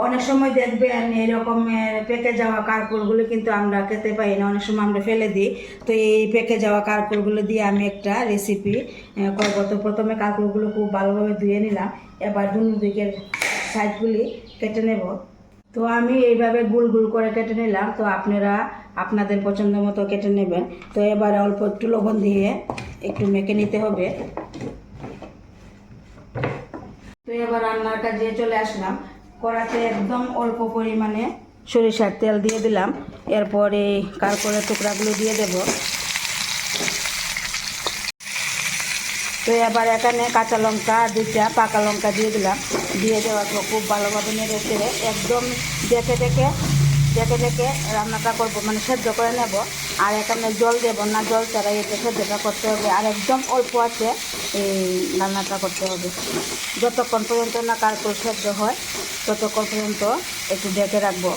অনেক সময় দেখবেন এরকম পেকে যাওয়া কারকুলগুলো কিন্তু আমরা খেতে পাই না, অনেক সময় আমরা ফেলে দিই। তো এই পেকে যাওয়া কারকুলগুলো দিয়ে আমি একটা রেসিপি করবো। তো প্রথমে কারকুলগুলো খুব ভালোভাবে ধুয়ে নিলাম, এবার দুদিকের সাইডগুলি কেটে নেব। তো আমি এইভাবে গুল গুল করে কেটে নিলাম, তো আপনারা আপনাদের পছন্দ মতো কেটে নেবেন। তো এবার অল্প একটু লবণ দিয়ে একটু মেখে নিতে হবে। তো এবার রান্নার কাজে চলে আসলাম। কড়াতে একদম অল্প পরিমাণে সরিষার তেল দিয়ে দিলাম, এরপরে কারকলের টুকরাগুলো দিয়ে দেব। তো এবার এখানে কাঁচা লঙ্কা, দুইটা পাকা লঙ্কা দিয়ে দিলাম। দিয়ে দেওয়ার পর খুব ভালোভাবে নেড়ে চেড়ে একদম দেখে দেখে দেখে দেখে রান্নাটা করবো, মানে সেদ্ধ করে নেব। আর এখানে জল দেব না, জল ছাড়াই এটা সেদ্ধটা করতে হবে। আর একদম অল্প আছে এই রান্নাটা করতে হবে। যতক্ষণ পর্যন্ত না কারকল সেদ্ধ হয় ততক্ষণ পর্যন্ত একটু ঢেকে রাখবো।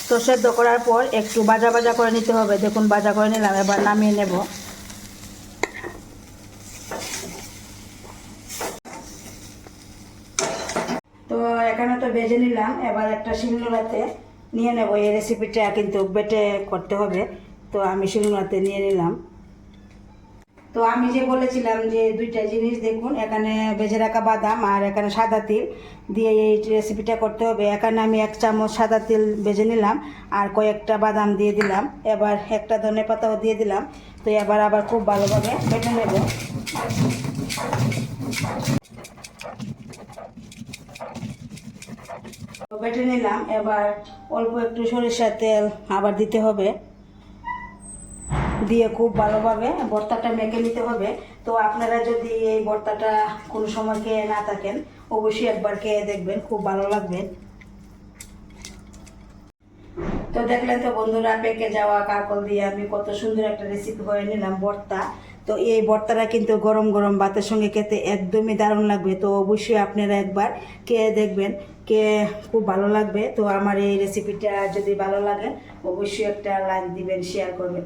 তো সেদ্ধ করার পর একটু ভাজা ভাজা করে নিতে হবে। দেখুন ভাজা করে নিলাম, এবার নামিয়ে নেব। তো এখানে তো ভেজে নিলাম, এবার একটা শিলনোড়াতে নিয়ে নেব। এই রেসিপিটা কিন্তু বেটে করতে হবে, তো আমি শিলনোড়াতে নিয়ে নিলাম। তো আমি যে বলেছিলাম যে দুইটা জিনিস দেখুন, এখানে ভেজে রাখা বাদাম আর এখানে সাদা তিল দিয়ে এই রেসিপিটা করতে হবে। এখানে আমি 1 চামচ সাদা তিল ভেজে নিলাম আর কয়েকটা বাদাম দিয়ে দিলাম, এবার একটা ধনেপাতাও দিয়ে দিলাম। তো এবার আবার খুব ভালোভাবে বেটে নেব। বেটে নিলাম, এবার অল্প একটু সরিষার তেল আবার দিতে হবে, দিয়ে খুব ভালোভাবে ভর্তাটা মেখে নিতে হবে। তো আপনারা যদি এই ভর্তাটা কোনো সময় খেয়ে না থাকেন, অবশ্যই একবার খেয়ে দেখবেন, খুব ভালো লাগবে। তো দেখলেন তো বন্ধুরা, পেকে যাওয়া কারকল দিয়ে আমি কত সুন্দর একটা রেসিপি করে নিলাম, ভর্তা। তো এই ভর্তাটা কিন্তু গরম গরম ভাতের সঙ্গে খেতে একদমই দারুণ লাগবে। তো অবশ্যই আপনারা একবার খেয়ে দেখবেন, খুব ভালো লাগবে। তো আমার এই রেসিপিটা যদি ভালো লাগে অবশ্যই একটা লাইক দিবেন, শেয়ার করবেন।